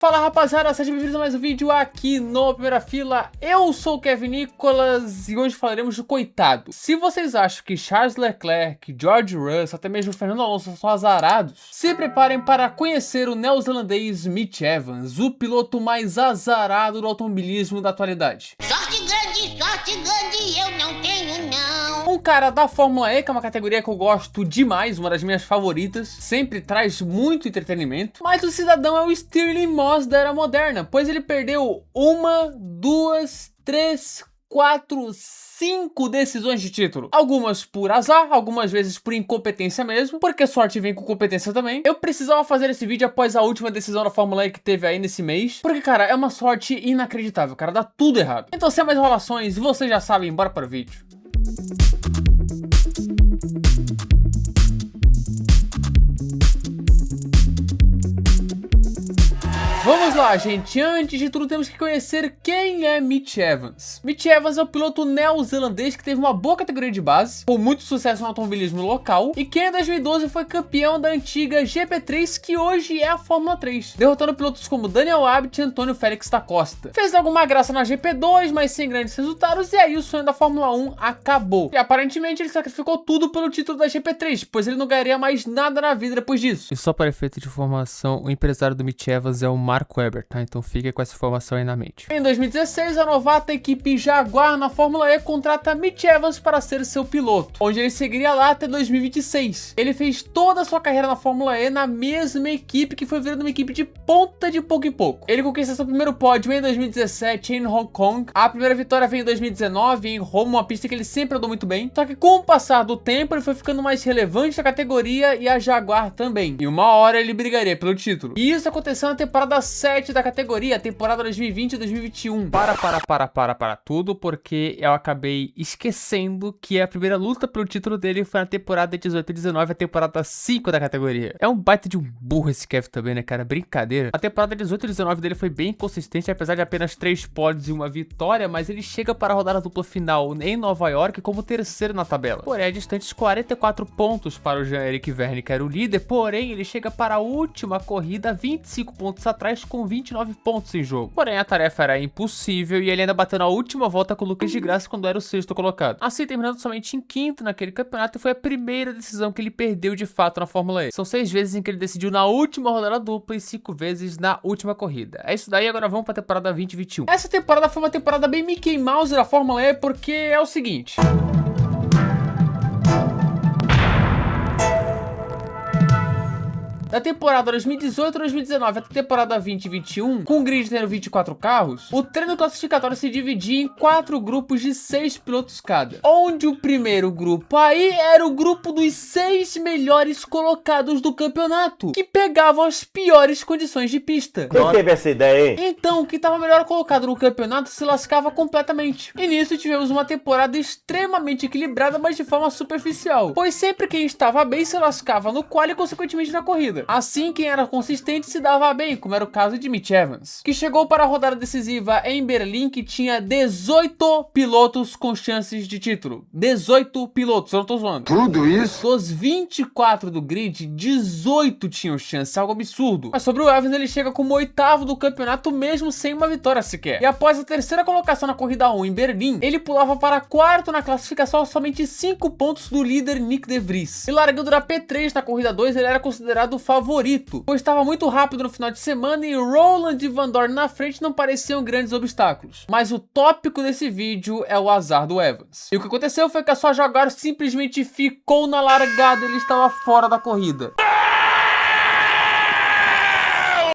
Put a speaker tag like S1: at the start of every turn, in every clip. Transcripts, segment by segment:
S1: Fala rapaziada, sejam bem-vindos a mais um vídeo aqui no Primeira Fila. Eu sou o Kevin Nicolas e hoje falaremos do coitado. Se vocês acham que Charles Leclerc, George Russell, até mesmo Fernando Alonso são azarados, se preparem para conhecer o neozelandês Mitch Evans, o piloto mais azarado do automobilismo da atualidade.
S2: Sorte grande, eu não tenho não.
S1: Um cara da Fórmula E, que é uma categoria que eu gosto demais, uma das minhas favoritas, sempre traz muito entretenimento, mas o cidadão é o Stirling Moss da era moderna, pois ele perdeu 1, 2, 3, 4, 5 decisões de título. Algumas por azar, algumas vezes por incompetência mesmo, porque sorte vem com competência também. Eu precisava fazer esse vídeo após a última decisão da Fórmula E que teve aí nesse mês, porque, cara, é uma sorte inacreditável, cara, dá tudo errado. Então, sem mais enrolações, vocês já sabem, bora para o vídeo. Vamos lá, gente. Antes de tudo, temos que conhecer quem é Mitch Evans. Mitch Evans é o piloto neozelandês que teve uma boa categoria de base, com muito sucesso no automobilismo local, e que em 2012 foi campeão da antiga GP3, que hoje é a Fórmula 3, derrotando pilotos como Daniel Abt e Antônio Félix da Costa. Fez alguma graça na GP2, mas sem grandes resultados, e aí o sonho da Fórmula 1 acabou. E aparentemente ele sacrificou tudo pelo título da GP3, pois ele não ganharia mais nada na vida depois disso. E só para efeito de informação, o empresário do Mitch Evans é o Marco Webber, tá? Então fica com essa informação aí na mente. Em 2016, a novata equipe Jaguar na Fórmula E contrata Mitch Evans para ser seu piloto, onde ele seguiria lá até 2026. Ele fez toda a sua carreira na Fórmula E na mesma equipe, que foi virando uma equipe de ponta de pouco em pouco. Ele conquista seu primeiro pódio em 2017 em Hong Kong. A primeira vitória veio em 2019 em Roma, uma pista que ele sempre andou muito bem. Só que com o passar do tempo, ele foi ficando mais relevante na categoria e a Jaguar também. E uma hora ele brigaria pelo título. E isso aconteceu na temporada 7 da categoria, temporada 2020 e 2021. Para tudo, porque eu acabei esquecendo que a primeira luta pelo título dele foi na temporada 18 e 19, a temporada 5 da categoria. É um baita de um burro esse Kevin também, né, cara? Brincadeira. A temporada 18 e 19 dele foi bem consistente, apesar de apenas 3 pódios e uma vitória, mas ele chega para a rodada dupla final em Nova York como terceiro na tabela. Porém, é distante 44 pontos para o Jean-Éric Vergne, que era o líder, porém, ele chega para a última corrida 25 pontos atrás, com 29 pontos em jogo. Porém, a tarefa era impossível e ele ainda bateu na última volta com o Lucas de Graça quando era o sexto colocado. Assim, terminando somente em quinto naquele campeonato, e foi a primeira decisão que ele perdeu de fato na Fórmula E. São 6 vezes em que ele decidiu na última rodada dupla e 5 vezes na última corrida. É isso daí, agora vamos para a temporada 2021. Essa temporada foi uma temporada bem Mickey Mouse da Fórmula E, porque é o seguinte: da temporada 2018-2019 até a temporada 2021, com o grid tendo 24 carros, o treino classificatório se dividia em 4 grupos de 6 pilotos cada, onde o primeiro grupo aí era o grupo dos 6 melhores colocados do campeonato, que pegavam as piores condições de pista.
S3: Quem teve essa ideia, hein?
S1: Então, o que estava melhor colocado no campeonato se lascava completamente. E nisso tivemos uma temporada extremamente equilibrada, mas de forma superficial, pois sempre quem estava bem se lascava no quali e consequentemente na corrida. Assim, quem era consistente se dava bem, como era o caso de Mitch Evans, que chegou para a rodada decisiva em Berlim, que tinha 18 pilotos com chances de título. 18 pilotos, eu não tô zoando.
S3: Tudo isso?
S1: Dos 24 do grid, 18 tinham chance, algo absurdo. Mas sobre o Evans, ele chega como 8º do campeonato, mesmo sem uma vitória sequer. E após a terceira colocação na corrida 1 em Berlim, ele pulava para 4º na classificação, somente 5 pontos do líder Nick De Vries. E largando da P3 na corrida 2, ele era considerado o favorito, pois estava muito rápido no final de semana e Roland e Van Dorn na frente não pareciam grandes obstáculos. Mas o tópico desse vídeo é o azar do Evans. E o que aconteceu foi que a sua Jaguar simplesmente ficou na largada, ele estava fora da corrida.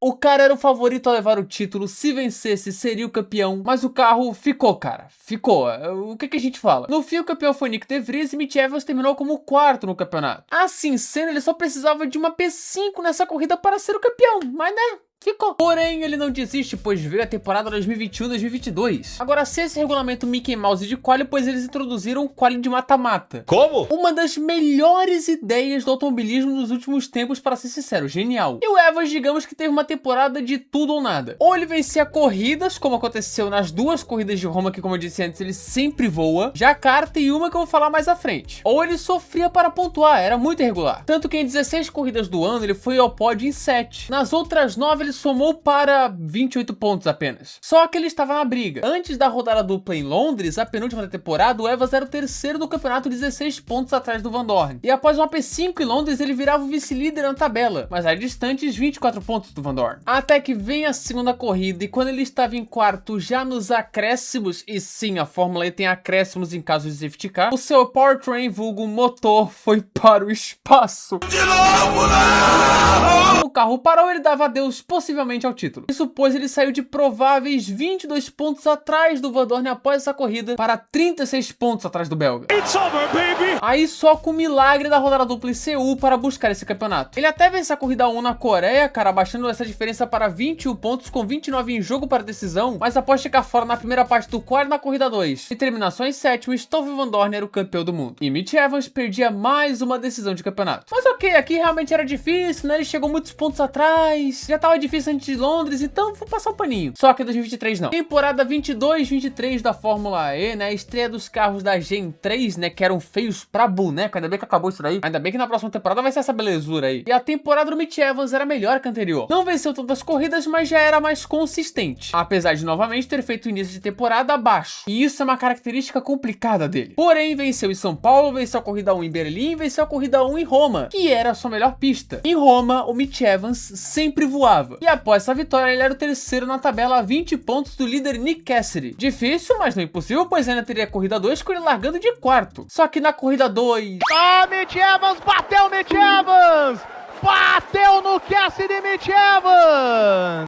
S1: O cara era o favorito a levar o título, se vencesse seria o campeão, mas o carro ficou, cara, ficou. O que a gente fala? No fim, o campeão foi Nick De Vries e Mitch Evans terminou como 4º no campeonato. Assim sendo, ele só precisava de uma P5 nessa corrida para ser o campeão, mas né, ficou. Porém, ele não desiste, pois veio a temporada 2021-2022. Agora, se esse regulamento Mickey Mouse de quali, pois eles introduziram o quali de mata-mata.
S3: Como?
S1: Uma das melhores ideias do automobilismo nos últimos tempos, para ser sincero, genial. E o Evans, digamos que teve uma temporada de tudo ou nada. Ou ele vencia corridas, como aconteceu nas 2 corridas de Roma, que como eu disse antes, ele sempre voa, Jacarta e uma que eu vou falar mais à frente. Ou ele sofria para pontuar, era muito irregular. Tanto que em 16 corridas do ano, ele foi ao pódio em 7. Nas outras 9, ele somou para 28 pontos apenas. Só que ele estava na briga. Antes da rodada dupla em Londres, a penúltima da temporada, o Evans era o terceiro do campeonato, 16 pontos atrás do Van Dorn. E após uma P5 em Londres, ele virava o vice-líder na tabela, mas era distantes 24 pontos do Van Dorn. Até que vem a segunda corrida e quando ele estava em quarto, já nos acréscimos, e sim, a Fórmula E tem acréscimos em caso de safety car, o seu powertrain vulgo motor foi para o espaço. De novo, não! O carro parou e ele dava adeus possivelmente ao título. Isso pois ele saiu de prováveis 22 pontos atrás do Van Dorn após essa corrida para 36 pontos atrás do belga. It's over, baby! Aí só com o milagre da rodada dupla em Seul para buscar esse campeonato. Ele até venceu a corrida 1 na Coreia, cara, abaixando essa diferença para 21 pontos com 29 em jogo para decisão, mas após ficar fora na primeira parte do quali na corrida 2 e terminar só em sétimo, Stoffel Vandoorne era o campeão do mundo. E Mitch Evans perdia mais uma decisão de campeonato. Mas ok, aqui realmente era difícil, né? Ele chegou muitos pontos atrás, já tava difícil antes de Londres, então vou passar um paninho. Só que 2023 não. Temporada 22-23 da Fórmula E, né? Estreia dos carros da Gen 3, né? Que eram feios pra boneco. Ainda bem que acabou isso daí. Ainda bem que na próxima temporada vai ser essa belezura aí. E a temporada do Mitch Evans era melhor que a anterior. Não venceu tantas corridas, mas já era mais consistente. Apesar de novamente ter feito o início de temporada abaixo. E isso é uma característica complicada dele. Porém, venceu em São Paulo, venceu a corrida 1 em Berlim, venceu a corrida 1 em Roma, que era a sua melhor pista. Em Roma, o Mitch Evans sempre voava. E após essa vitória, ele era o terceiro na tabela a 20 pontos do líder Nick Cassidy. Difícil, mas não impossível, pois ainda teria a corrida 2 com ele largando de quarto. Só que na corrida 2...
S3: Ah, Mitch Evans! Bateu Mitch Evans! Bateu no Cassidy, Mitch Evans!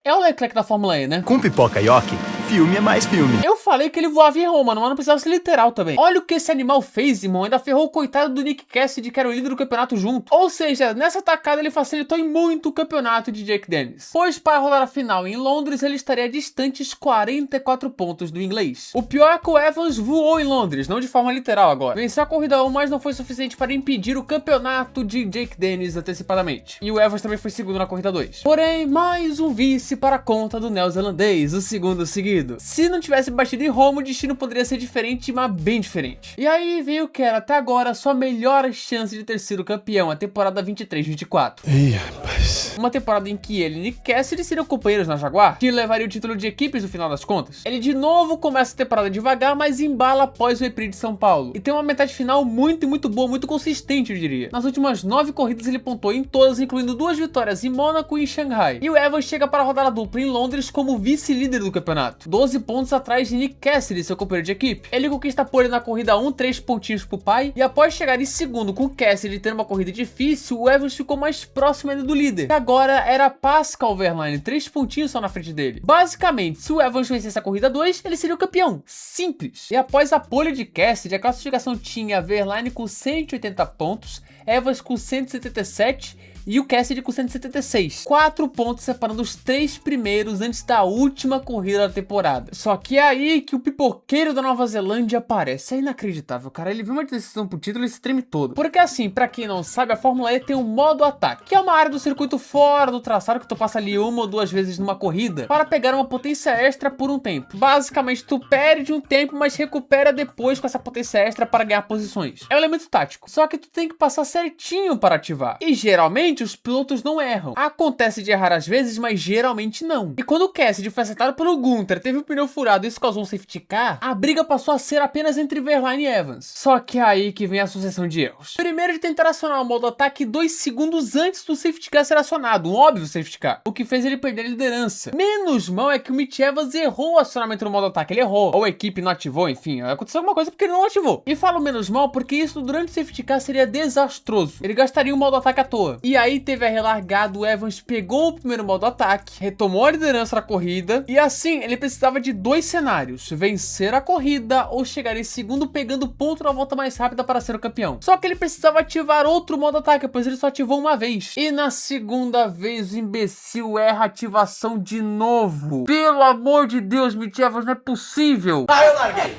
S1: É o Leclerc da Fórmula E, né?
S4: Com pipoca e ok, filme é mais filme.
S1: Eu falei que ele voava em Roma, mas não precisava ser literal também. Olha o que esse animal fez, irmão. Ainda ferrou o coitado do Nick Cassidy, que era o líder do campeonato junto. Ou seja, nessa tacada ele facilitou em muito o campeonato de Jake Dennis. Pois para a rodada final em Londres, ele estaria distantes 44 pontos do inglês. O pior é que o Evans voou em Londres, não de forma literal agora. Venceu a corrida 1, mas não foi suficiente para impedir o campeonato de Jake Dennis antecipadamente. E o Evans também foi segundo na corrida 2. Porém, mais um vice para a conta do neozelandês, o segundo seguido. Se não tivesse batido em Roma, o destino poderia ser diferente, mas bem diferente. E aí veio o que era até agora a sua melhor chance de ter sido campeão, a temporada 23-24.
S5: Ih, rapaz.
S1: Uma temporada em que ele e Nick Cassidy seriam companheiros na Jaguar, que levaria o título de equipes no final das contas. Ele de novo começa a temporada devagar, mas embala após o E-Prix de São Paulo. E tem uma metade final muito boa, muito consistente, eu diria. Nas últimas 9 corridas ele pontuou em todas, incluindo 2 vitórias em Mônaco e em Xangai. E o Evans chega para a rodada dupla em Londres como vice-líder do campeonato, 12 pontos atrás de Nick Cassidy, seu companheiro de equipe. Ele conquista a pole na corrida 1, 3 pontinhos pro pai, e após chegar em segundo com Cassidy tendo uma corrida difícil, o Evans ficou mais próximo ainda do líder, que agora era Pascal Wehrlein, 3 pontinhos só na frente dele. Basicamente, se o Evans vencesse a corrida 2, ele seria o campeão. Simples. E após a pole de Cassidy, a classificação tinha Wehrlein com 180 pontos, Evans com 177 e o Cassidy com 176. 4 pontos separando os 3 primeiros antes da última corrida da temporada. Só que é aí que o pipoqueiro da Nova Zelândia aparece. É inacreditável, cara. Ele viu uma decisão pro título e se treme todo. Porque assim, pra quem não sabe, a Fórmula E tem um modo ataque, que é uma área do circuito fora do traçado que tu passa ali 1 ou 2 vezes numa corrida para pegar uma potência extra por um tempo. Basicamente, tu perde um tempo, mas recupera depois com essa potência extra para ganhar posições. É um elemento tático. Só que tu tem que passar certinho para ativar. E geralmente os pilotos não erram. Acontece de errar às vezes, mas geralmente não. E quando o Cassidy foi acertado pelo Gunther, teve o pneu furado e isso causou um safety car, a briga passou a ser apenas entre Wehrlein e Evans. Só que é aí que vem a sucessão de erros. Primeiro, de tentar acionar o modo ataque 2 segundos antes do safety car ser acionado, um óbvio safety car, o que fez ele perder a liderança. Menos mal é que o Mitch Evans errou o acionamento do modo ataque, ele errou, ou a equipe não ativou, enfim, aconteceu alguma coisa porque ele não ativou. E falo menos mal porque isso durante o safety car seria desastroso, ele gastaria o modo ataque à toa. E aí teve a relargada, o Evans pegou o primeiro modo ataque, retomou a liderança da corrida, e assim ele precisava de 2 cenários: vencer a corrida ou chegar em segundo pegando ponto na volta mais rápida para ser o campeão. Só que ele precisava ativar outro modo ataque, pois ele só ativou uma vez. E na segunda vez o imbecil erra a ativação de novo. Pelo amor de Deus, Mitch Evans, não é possível.
S3: Ah, eu larguei!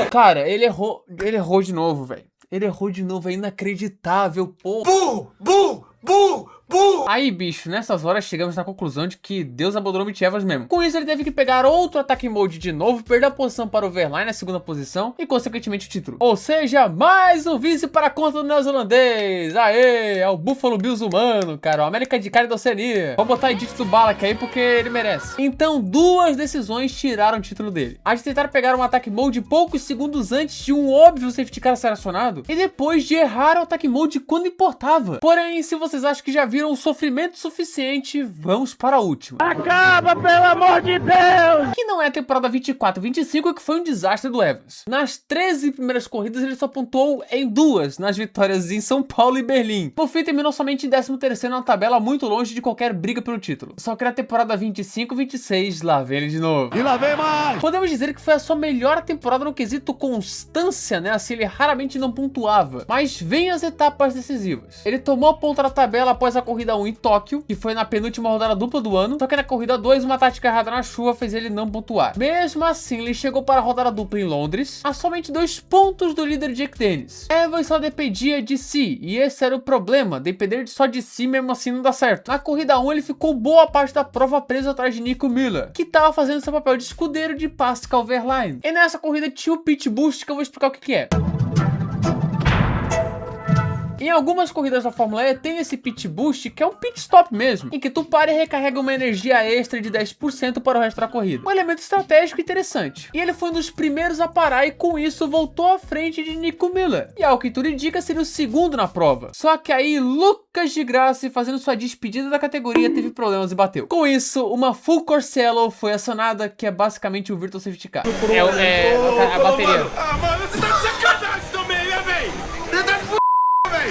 S1: Cara, ele errou de novo, velho. Ele errou de novo, é inacreditável, pô.
S3: Burro!
S1: Aí, bicho, nessas horas chegamos na conclusão de que Deus abandonou Mitch Evans mesmo. Com isso, ele teve que pegar outro Attack Mode de novo, perder a posição para o Overline na segunda posição e, consequentemente, o título. Ou seja, mais um vice para a conta do neozelandês. Aê, é o Buffalo Bills humano, cara, o América de cara da Oceania. Vou botar Edith do Balak aí porque ele merece. Então, duas decisões tiraram o título dele. A de tentar pegar um Attack Mode poucos segundos antes de um óbvio safety car ser acionado e depois de errar o Attack Mode quando importava. Porém, se vocês acham que já viram o sofrimento suficiente, vamos para a última.
S3: Acaba, pelo amor de Deus!
S1: Que não é a temporada 24-25, que foi um desastre do Evans. Nas 13 primeiras corridas, ele só pontuou em 2, nas vitórias em São Paulo e Berlim. No fim, terminou somente em 13º na tabela, muito longe de qualquer briga pelo título. Só que na temporada 25-26, lá vem ele de novo.
S3: E lá vem mais!
S1: Podemos dizer que foi a sua melhor temporada no quesito constância, né? Assim, ele raramente não pontuava. Mas vem as etapas decisivas. Ele tomou a ponta da tabela após a corrida 1 em Tóquio, que foi na penúltima rodada dupla do ano. Só que na corrida 2, uma tática errada na chuva fez ele não pontuar. Mesmo assim, ele chegou para a rodada dupla em Londres, a somente 2 pontos do líder Jake Dennis. Evans só dependia de si, e esse era o problema, depender só de si mesmo assim não dá certo. Na corrida 1, ele ficou boa parte da prova preso atrás de Nico Miller, que estava fazendo seu papel de escudeiro de Pascal Wehrlein. E nessa corrida tinha o pit boost, que eu vou explicar o que é. Em algumas corridas da Fórmula E tem esse pit boost, que é um pit stop mesmo, em que tu para e recarrega uma energia extra de 10% para o resto da corrida. Um elemento estratégico interessante. E ele foi um dos primeiros a parar e com isso voltou à frente de Nico Miller. E ao que tudo indica, seria o segundo na prova. Só que aí Lucas di Grassi, fazendo sua despedida da categoria, teve problemas e bateu. Com isso, uma Full Course Yellow foi acionada, que é basicamente o Virtual Safety Car. A bateria.
S5: Ah, mano, você tá de sacanagem também, né, véi? Você tá de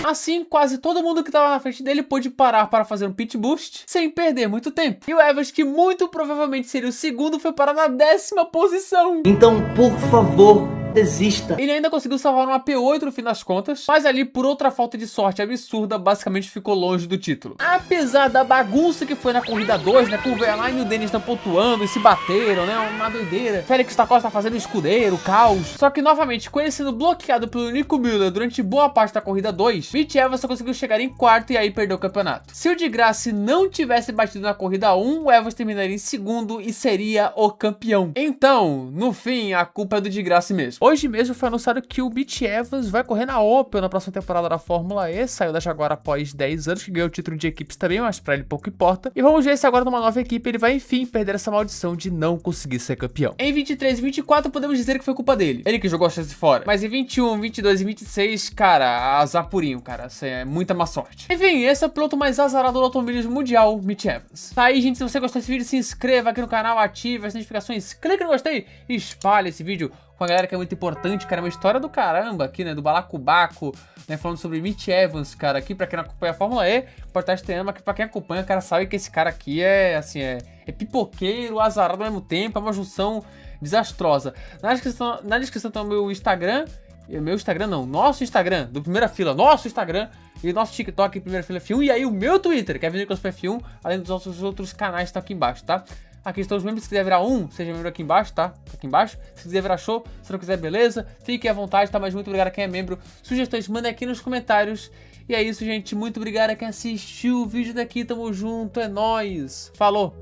S1: Assim, quase todo mundo que estava na frente dele pôde parar para fazer um pit boost sem perder muito tempo. E o Evans, que muito provavelmente seria o segundo, foi parar na 10ª posição.
S6: Então, por favor, desista.
S1: Ele ainda conseguiu salvar uma P8 no fim das contas, mas ali, por outra falta de sorte absurda, basicamente ficou longe do título. Apesar da bagunça que foi na corrida 2, né, com o Wehrlein e o Dennis não pontuando e se bateram, né, uma doideira. Félix da Costa fazendo escudeiro, caos. Só que, novamente, com ele sendo bloqueado pelo Nico Miller durante boa parte da corrida 2, Mitch Evans só conseguiu chegar em quarto e aí perdeu o campeonato. Se o di Grassi não tivesse batido na corrida 1, o Evans terminaria em segundo e seria o campeão. Então, no fim, a culpa é do di Grassi mesmo. Hoje mesmo foi anunciado que o Mitch Evans vai correr na Opel na próxima temporada da Fórmula E, saiu da Jaguar após 10 anos, que ganhou o título de equipes também, mas pra ele pouco importa. E vamos ver se agora numa nova equipe ele vai enfim perder essa maldição de não conseguir ser campeão. Em 23 e 24 podemos dizer que foi culpa dele, ele que jogou a chance fora. Mas em 21, 22 e 26, cara, azar purinho, cara, isso é muita má sorte. Enfim, esse é o piloto mais azarado do automobilismo mundial, Mitch Evans. Tá aí, gente, se você gostou desse vídeo, se inscreva aqui no canal, ative as notificações, clique no gostei e espalhe esse vídeo com a galera que é muito importante, cara. É uma história do caramba aqui, né? Do balacobaco, né? Falando sobre Mitch Evans, cara. Aqui, pra quem não acompanha a Fórmula E, pode estar estreando, mas pra quem acompanha, cara, sabe que esse cara aqui é, assim, é pipoqueiro, azarado ao mesmo tempo, é uma junção desastrosa. Na descrição tá o meu Instagram. Nosso Instagram, do Primeira Fila, nosso Instagram e nosso TikTok, Primeira Fila F1, e aí o meu Twitter, que é Nicolas F1, além dos nossos outros canais que estão aqui embaixo, tá? Aqui estão os membros, se quiser virar seja membro aqui embaixo, tá? Aqui embaixo. Se quiser virar show, se não quiser, beleza. Fique à vontade, tá? Mas muito obrigado a quem é membro. Sugestões, mandem aqui nos comentários. E é isso, gente. Muito obrigado a quem assistiu o vídeo daqui. Tamo junto, é nóis. Falou!